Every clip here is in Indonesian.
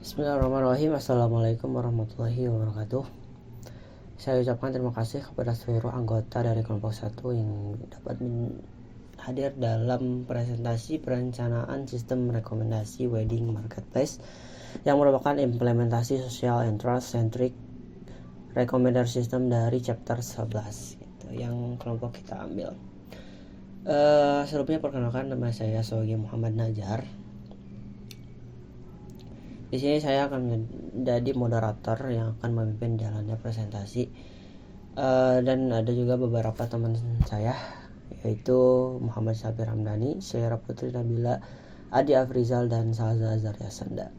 Bismillahirrahmanirrahim. Assalamualaikum warahmatullahi wabarakatuh. Saya ucapkan terima kasih kepada seluruh anggota dari kelompok 1 yang dapat hadir dalam presentasi perencanaan sistem rekomendasi wedding marketplace yang merupakan implementasi social and trust centric recommender system dari chapter 11 gitu, yang kelompok kita ambil. Sebelumnya perkenalkan, nama saya Sogi Muhammad Najar. Di sini saya akan menjadi moderator yang akan memimpin jalannya presentasi, dan ada juga beberapa teman saya, yaitu Muhammad Sabir Hamdani, Syaira Putri Nabila, Adi Afrizal, dan Salza Zarya Sanda.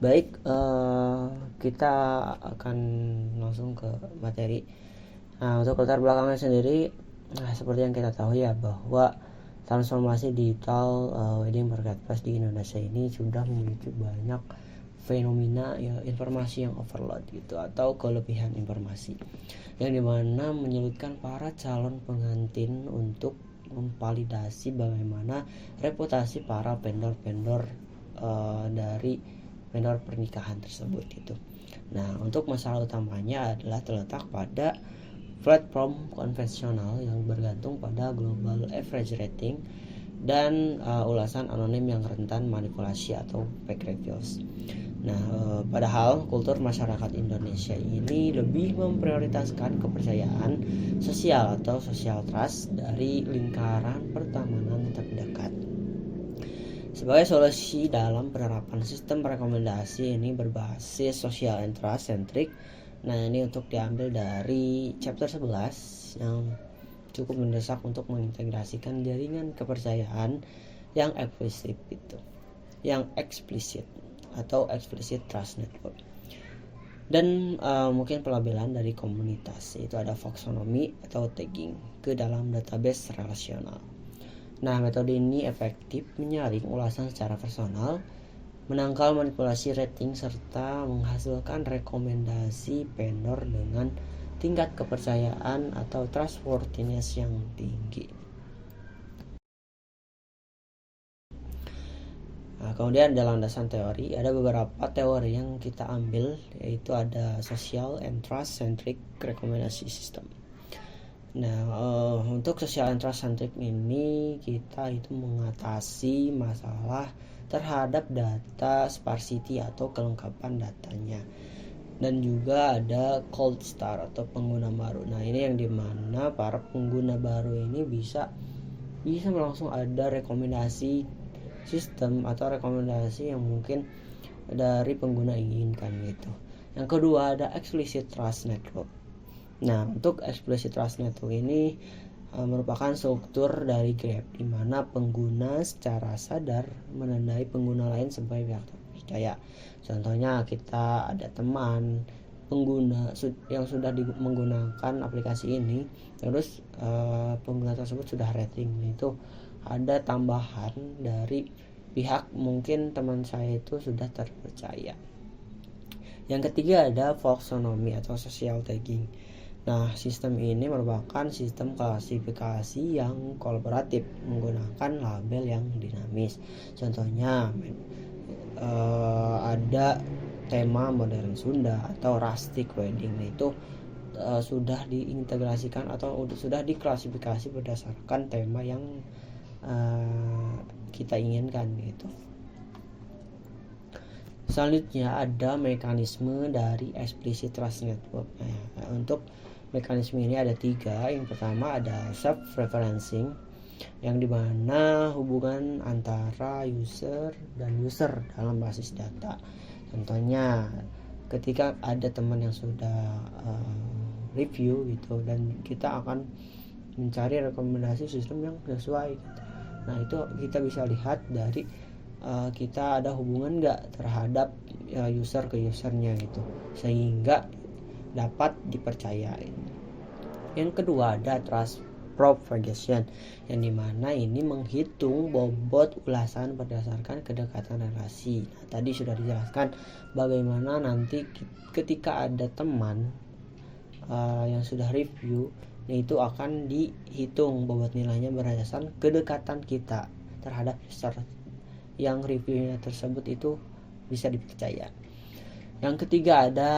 Baik, kita akan langsung ke materi. Nah, untuk latar belakangnya sendiri, seperti yang kita tahu ya, bahwa transformasi digital wedding marketplace di Indonesia ini sudah memicu banyak fenomena ya, informasi yang overload gitu, atau kelebihan informasi, yang dimana menyulitkan para calon pengantin untuk memvalidasi bagaimana reputasi para vendor-vendor dari vendor pernikahan tersebut gitu. Nah, untuk masalah utamanya adalah terletak pada platform konvensional yang bergantung pada global average rating dan ulasan anonim yang rentan manipulasi atau fake reviews. Nah, padahal kultur masyarakat Indonesia ini lebih memprioritaskan kepercayaan sosial atau social trust dari lingkaran pertemanan terdekat. Sebagai solusi dalam penerapan sistem rekomendasi ini berbasis social and trust centric. Nah, ini untuk diambil dari chapter 11 yang cukup mendesak untuk mengintegrasikan jaringan kepercayaan yang eksplisit itu, yang eksplisit atau explicit trust network. Dan mungkin pelabelan dari komunitas, yaitu ada Foxonomy atau tagging ke dalam database relasional. Nah, metode ini efektif menyaring ulasan secara personal, menangkal manipulasi rating, serta menghasilkan rekomendasi vendor dengan tingkat kepercayaan atau trustworthiness yang tinggi. Nah, kemudian ada landasan teori, ada beberapa teori yang kita ambil, yaitu ada social and trust centric recommendation system. Nah, untuk social and trust centric ini kita itu mengatasi masalah terhadap data sparsity atau kelengkapan datanya, dan juga ada cold start atau pengguna baru. Nah, ini yang dimana para pengguna baru ini bisa langsung ada rekomendasi sistem atau rekomendasi yang mungkin dari pengguna inginkan gitu. Yang kedua ada explicit trust network. Nah, untuk explicit trust network ini merupakan struktur dari Grab, di mana pengguna secara sadar menandai pengguna lain sebagai pihak terpercaya. Contohnya, kita ada teman pengguna yang sudah menggunakan aplikasi ini, terus pengguna tersebut sudah rating, itu ada tambahan dari pihak mungkin teman saya itu sudah terpercaya. Yang ketiga ada Foxonomy atau social tagging. Nah, sistem ini merupakan sistem klasifikasi yang kolaboratif menggunakan label yang dinamis. Contohnya ada tema modern Sunda atau rustic wedding, itu sudah diintegrasikan atau sudah diklasifikasi berdasarkan tema yang kita inginkan gitu. Selanjutnya ada mekanisme dari explicit trust network. Nah, untuk mekanisme ini ada 3. Yang pertama ada self-referencing, yang dimana hubungan antara user dan user dalam basis data. Contohnya ketika ada teman yang sudah review gitu, dan kita akan mencari rekomendasi sistem yang sesuai gitu. Nah, itu kita bisa lihat dari kita ada hubungan nggak terhadap user ke usernya gitu, sehingga dapat dipercayai. Yang kedua ada trust propagation, yang dimana ini menghitung bobot ulasan berdasarkan kedekatan relasi. Nah, tadi sudah dijelaskan bagaimana nanti ketika ada teman yang sudah review, itu akan dihitung bobot nilainya berdasarkan kedekatan kita terhadap user yang reviewnya tersebut itu bisa dipercaya. Yang ketiga ada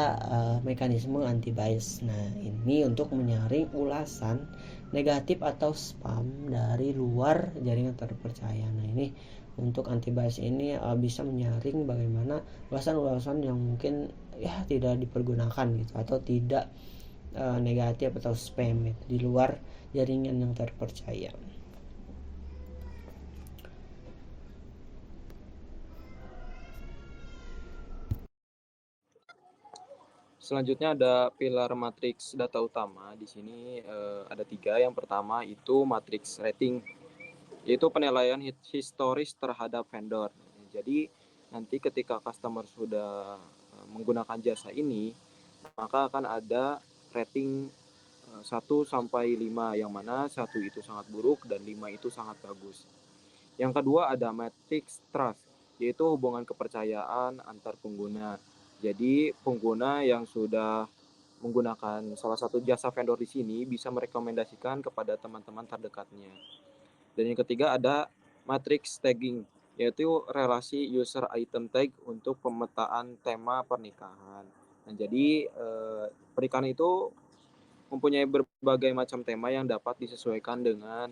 mekanisme anti bias. Nah, ini untuk menyaring ulasan negatif atau spam dari luar jaringan terpercaya. Nah, ini untuk anti bias ini bisa menyaring bagaimana ulasan-ulasan yang mungkin ya tidak dipergunakan gitu atau tidak negatif atau spam gitu, di luar jaringan yang terpercaya. Selanjutnya ada pilar matriks data utama. Di sini ada 3. Yang pertama itu matriks rating, yaitu penilaian historis terhadap vendor. Jadi nanti ketika customer sudah menggunakan jasa ini, maka akan ada rating 1 sampai 5, yang mana 1 itu sangat buruk dan 5 itu sangat bagus. Yang kedua ada matrix trust, yaitu hubungan kepercayaan antar pengguna. Jadi pengguna yang sudah menggunakan salah satu jasa vendor di sini bisa merekomendasikan kepada teman-teman terdekatnya. Dan yang ketiga ada matrix tagging, yaitu relasi user item tag untuk pemetaan tema pernikahan. Nah, jadi pernikahan itu mempunyai berbagai macam tema yang dapat disesuaikan dengan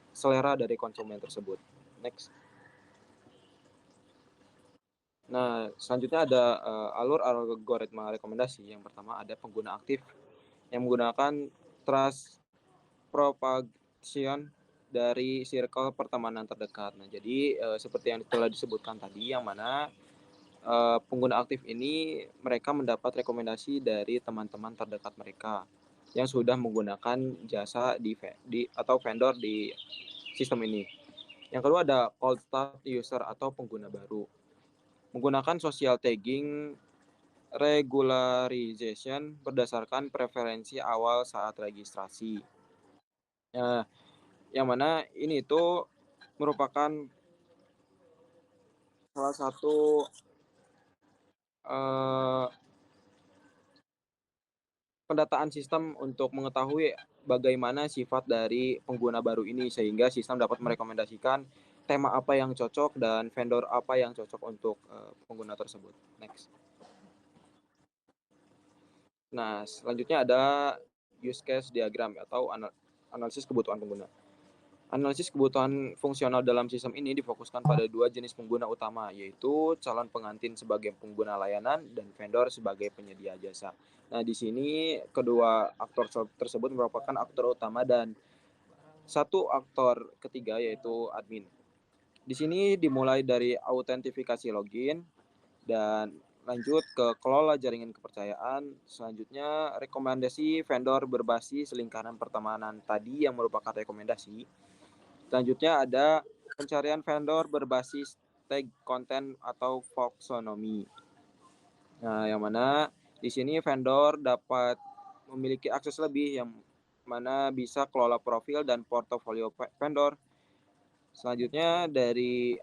selera dari konsumen tersebut. Next. Nah, selanjutnya ada alur algoritma rekomendasi. Yang pertama ada pengguna aktif yang menggunakan trust propagation dari circle pertemanan terdekat. Nah, jadi seperti yang telah disebutkan tadi, yang mana pengguna aktif ini mereka mendapat rekomendasi dari teman-teman terdekat mereka yang sudah menggunakan jasa di atau vendor di sistem ini. Yang kedua ada cold start user atau pengguna baru. Menggunakan social tagging regularization berdasarkan preferensi awal saat registrasi. Nah, yang mana ini itu merupakan salah satu eh, pendataan sistem untuk mengetahui bagaimana sifat dari pengguna baru ini, sehingga sistem dapat merekomendasikan tema apa yang cocok dan vendor apa yang cocok untuk pengguna tersebut. Next. Nah, selanjutnya ada use case diagram atau analisis kebutuhan pengguna. Analisis kebutuhan fungsional dalam sistem ini difokuskan pada 2 jenis pengguna utama, yaitu calon pengantin sebagai pengguna layanan dan vendor sebagai penyedia jasa. Nah, di sini kedua aktor tersebut merupakan aktor utama dan satu aktor ketiga yaitu admin. Di sini dimulai dari autentifikasi login dan lanjut ke kelola jaringan kepercayaan. Selanjutnya rekomendasi vendor berbasis lingkaran pertemanan tadi yang merupakan rekomendasi. Selanjutnya ada pencarian vendor berbasis tag konten atau Voxonomy. Nah, yang mana di sini vendor dapat memiliki akses lebih yang mana bisa kelola profil dan portofolio vendor. Selanjutnya dari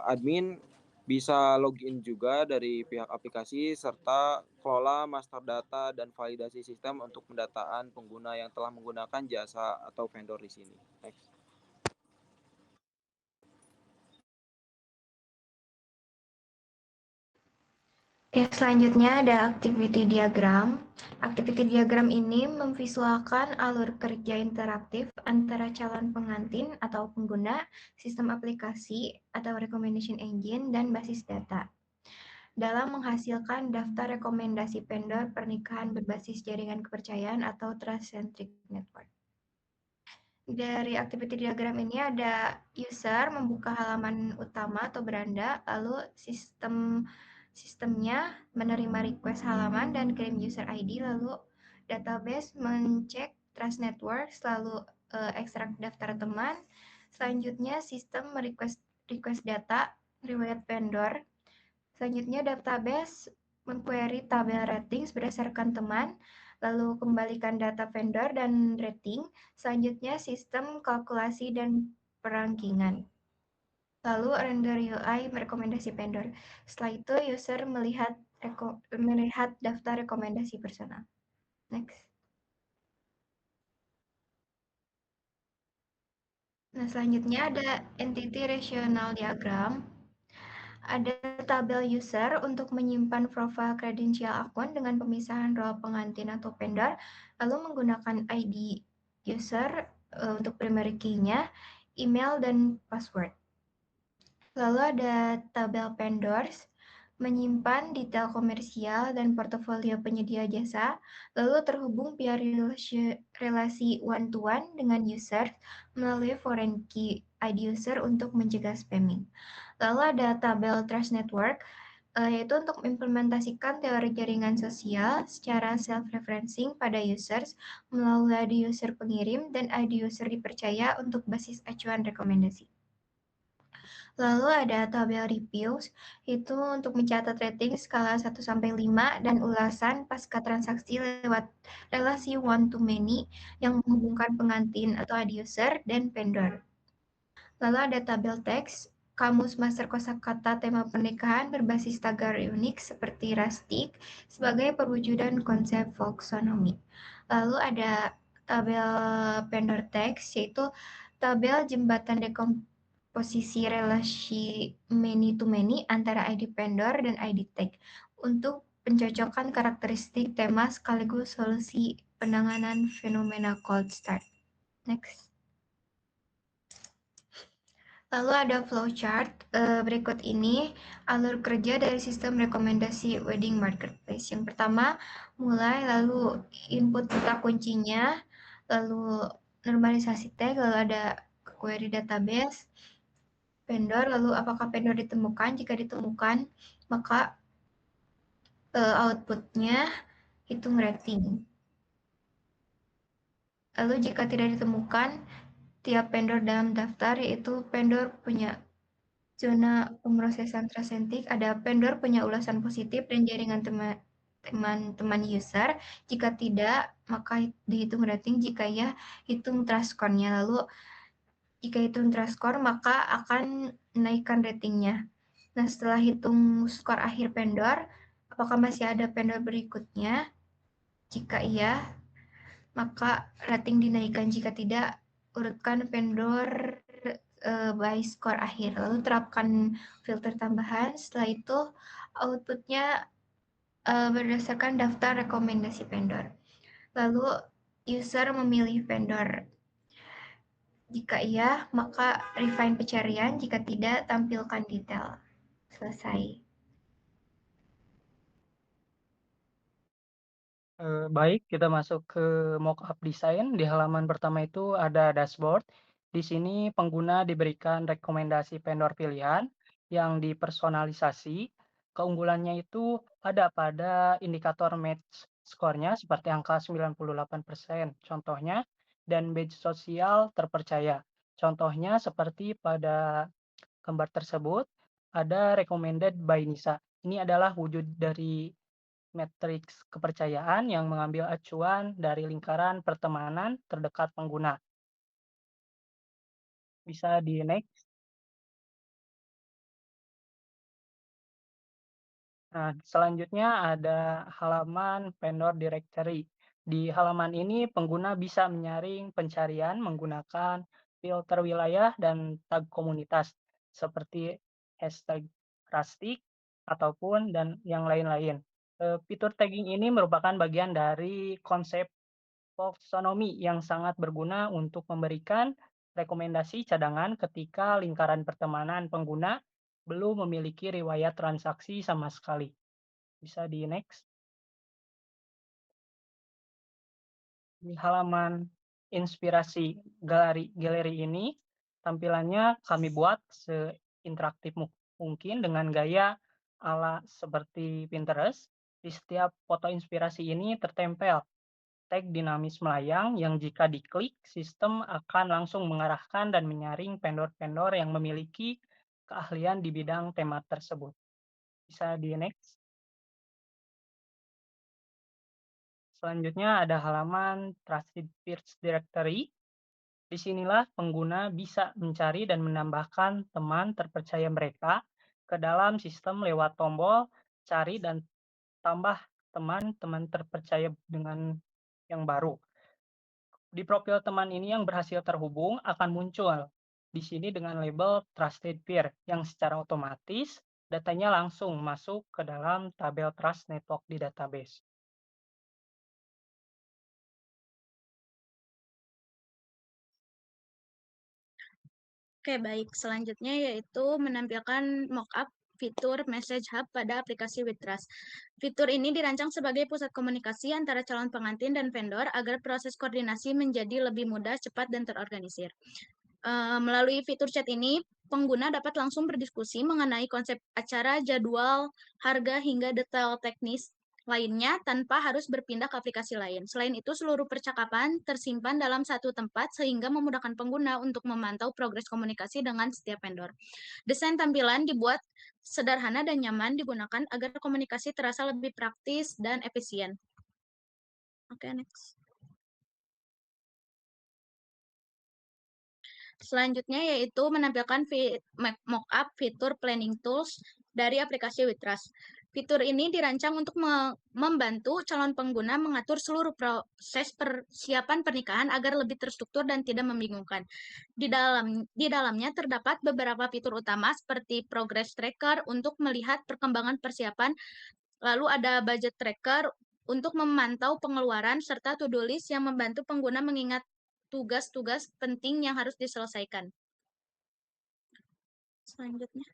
admin bisa login juga dari pihak aplikasi serta kelola master data dan validasi sistem untuk pendataan pengguna yang telah menggunakan jasa atau vendor di sini. Next. Ya, selanjutnya ada activity diagram. Activity diagram ini memvisualkan alur kerja interaktif antara calon pengantin atau pengguna, sistem aplikasi atau recommendation engine, dan basis data dalam menghasilkan daftar rekomendasi vendor pernikahan berbasis jaringan kepercayaan atau trust-centric network. Dari activity diagram ini ada user membuka halaman utama atau beranda, lalu sistemnya menerima request halaman dan kirim user ID, lalu database mencek trust network, lalu ekstrak daftar teman. Selanjutnya sistem request data riwayat vendor. Selanjutnya database mengquery tabel ratings berdasarkan teman, lalu kembalikan data vendor dan rating. Selanjutnya sistem kalkulasi dan perankingan. Lalu render UI merekomendasi vendor. Setelah itu user melihat daftar rekomendasi personal. Next. Nah, selanjutnya ada entity relational diagram. Ada tabel user untuk menyimpan profil kredensial akun dengan pemisahan role pengantin atau vendor, lalu menggunakan ID user untuk primary key-nya, email, dan password. Lalu ada tabel vendors, menyimpan detail komersial dan portofolio penyedia jasa, lalu terhubung via relasi one-to-one dengan user melalui foreign key ID user untuk mencegah spamming. Lalu ada tabel Trust Network, yaitu untuk mengimplementasikan teori jaringan sosial secara self-referencing pada users melalui ID user pengirim dan ID user dipercaya untuk basis acuan rekomendasi. Lalu ada tabel reviews, itu untuk mencatat rating skala 1-5 dan ulasan pasca transaksi lewat relasi one-to-many yang menghubungkan pengantin atau ad user dan vendor. Lalu ada tabel teks, kamus master kosakata tema pernikahan berbasis tagar unik seperti rustic sebagai perwujudan konsep folksonomy. Lalu ada tabel vendor teks, yaitu tabel jembatan dekomposisi relasi many to many antara ID vendor dan ID tag untuk pencocokan karakteristik tema sekaligus solusi penanganan fenomena cold start. Next. Lalu ada flowchart. Berikut ini alur kerja dari sistem rekomendasi wedding marketplace. Yang pertama, mulai, lalu input kata kuncinya, lalu normalisasi tag, lalu ada query database, vendor, lalu apakah vendor ditemukan. Jika ditemukan, maka outputnya hitung rating. Lalu jika tidak ditemukan, tiap vendor dalam daftar, yaitu vendor punya zona pemrosesan transentik, ada vendor punya ulasan positif dan jaringan teman-teman user. Jika tidak, maka dihitung rating. Jika ya, hitung trust score-nya. Lalu jika hitung trust score, maka akan naikkan ratingnya. Nah, setelah hitung skor akhir vendor, apakah masih ada vendor berikutnya? Jika iya, maka rating dinaikkan. Jika tidak, urutkan vendor by skor akhir. Lalu terapkan filter tambahan. Setelah itu outputnya berdasarkan daftar rekomendasi vendor. Lalu user memilih vendor. Jika iya, maka refine pencarian. Jika tidak, tampilkan detail. Selesai. Baik, kita masuk ke mockup design. Di halaman pertama itu ada dashboard. Di sini pengguna diberikan rekomendasi vendor pilihan yang dipersonalisasi. Keunggulannya itu ada pada indikator match skornya seperti angka 98% contohnya, dan badge sosial terpercaya. Contohnya seperti pada gambar tersebut ada recommended by Nisa. Ini adalah wujud dari matriks kepercayaan yang mengambil acuan dari lingkaran pertemanan terdekat pengguna. Bisa di next. Nah, selanjutnya ada halaman vendor directory. Di halaman ini pengguna bisa menyaring pencarian menggunakan filter wilayah dan tag komunitas seperti hashtag Rustic ataupun dan yang lain-lain. Fitur tagging ini merupakan bagian dari konsep Folksonomy yang sangat berguna untuk memberikan rekomendasi cadangan ketika lingkaran pertemanan pengguna belum memiliki riwayat transaksi sama sekali. Bisa di next. Di halaman inspirasi galeri ini, tampilannya kami buat seinteraktif mungkin dengan gaya ala seperti Pinterest. Di setiap foto inspirasi ini tertempel tag dinamis melayang yang jika diklik, sistem akan langsung mengarahkan dan menyaring vendor-vendor yang memiliki keahlian di bidang tema tersebut. Bisa di next. Selanjutnya ada halaman Trusted Peers Directory. Disinilah pengguna bisa mencari dan menambahkan teman terpercaya mereka ke dalam sistem lewat tombol cari dan tambah teman-teman terpercaya dengan yang baru. Di profil teman ini yang berhasil terhubung akan muncul di sini dengan label Trusted Peer yang secara otomatis datanya langsung masuk ke dalam tabel Trust Network di database. Oke, baik. Selanjutnya yaitu menampilkan mockup fitur Message Hub pada aplikasi Withtrust. Fitur ini dirancang sebagai pusat komunikasi antara calon pengantin dan vendor agar proses koordinasi menjadi lebih mudah, cepat, dan terorganisir. Melalui fitur chat ini, pengguna dapat langsung berdiskusi mengenai konsep acara, jadwal, harga, hingga detail teknis lainnya tanpa harus berpindah ke aplikasi lain. Selain itu, seluruh percakapan tersimpan dalam satu tempat sehingga memudahkan pengguna untuk memantau progres komunikasi dengan setiap vendor. Desain tampilan dibuat sederhana dan nyaman digunakan agar komunikasi terasa lebih praktis dan efisien. Oke, next. Selanjutnya yaitu menampilkan mockup fitur planning tools dari aplikasi Withtrust. Fitur ini dirancang untuk membantu calon pengguna mengatur seluruh proses persiapan pernikahan agar lebih terstruktur dan tidak membingungkan. Di dalamnya terdapat beberapa fitur utama seperti progress tracker untuk melihat perkembangan persiapan, lalu ada budget tracker untuk memantau pengeluaran, serta to-do list yang membantu pengguna mengingat tugas-tugas penting yang harus diselesaikan. Selanjutnya.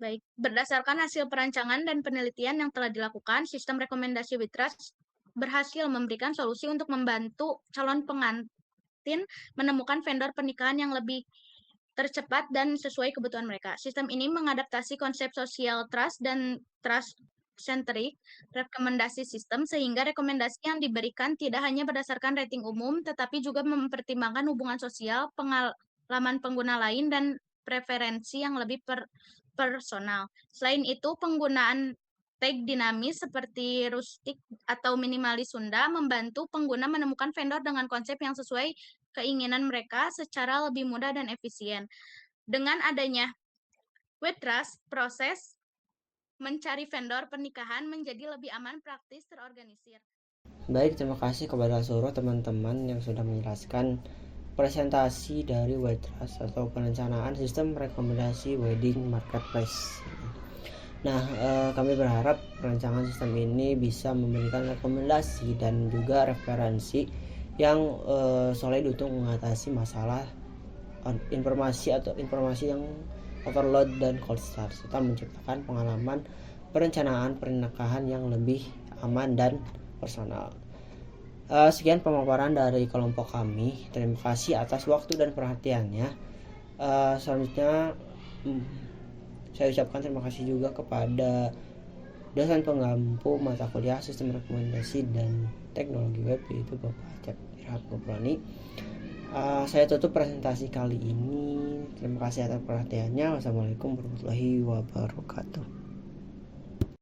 Baik, berdasarkan hasil perancangan dan penelitian yang telah dilakukan, sistem rekomendasi Withtrust berhasil memberikan solusi untuk membantu calon pengantin menemukan vendor pernikahan yang lebih tercepat dan sesuai kebutuhan mereka. Sistem ini mengadaptasi konsep social trust dan trust centric rekomendasi sistem sehingga rekomendasi yang diberikan tidak hanya berdasarkan rating umum tetapi juga mempertimbangkan hubungan sosial, pengalaman pengguna lain, dan preferensi yang lebih personal. Selain itu, penggunaan tag dinamis seperti rustic atau minimalis Sunda membantu pengguna menemukan vendor dengan konsep yang sesuai keinginan mereka secara lebih mudah dan efisien. Dengan adanya Withtrust, proses mencari vendor pernikahan menjadi lebih aman, praktis, terorganisir. Baik, terima kasih kepada seluruh teman-teman yang sudah menjelaskan presentasi dari Withtrust atau perencanaan sistem rekomendasi wedding marketplace. Nah, kami berharap perancangan sistem ini bisa memberikan rekomendasi dan juga referensi yang solid untuk mengatasi masalah informasi yang overload dan cold start, serta menciptakan pengalaman perencanaan pernikahan yang lebih aman dan personal. Sekian pemaparan dari kelompok kami. Terima kasih atas waktu dan perhatiannya. Selanjutnya saya ucapkan terima kasih juga kepada dosen penggampu mata kuliah Sistem Rekomendasi dan Teknologi Web, yaitu Bapak Acep Irhad Gobrani. Saya tutup presentasi kali ini. Terima kasih atas perhatiannya. Wassalamualaikum warahmatullahi wabarakatuh.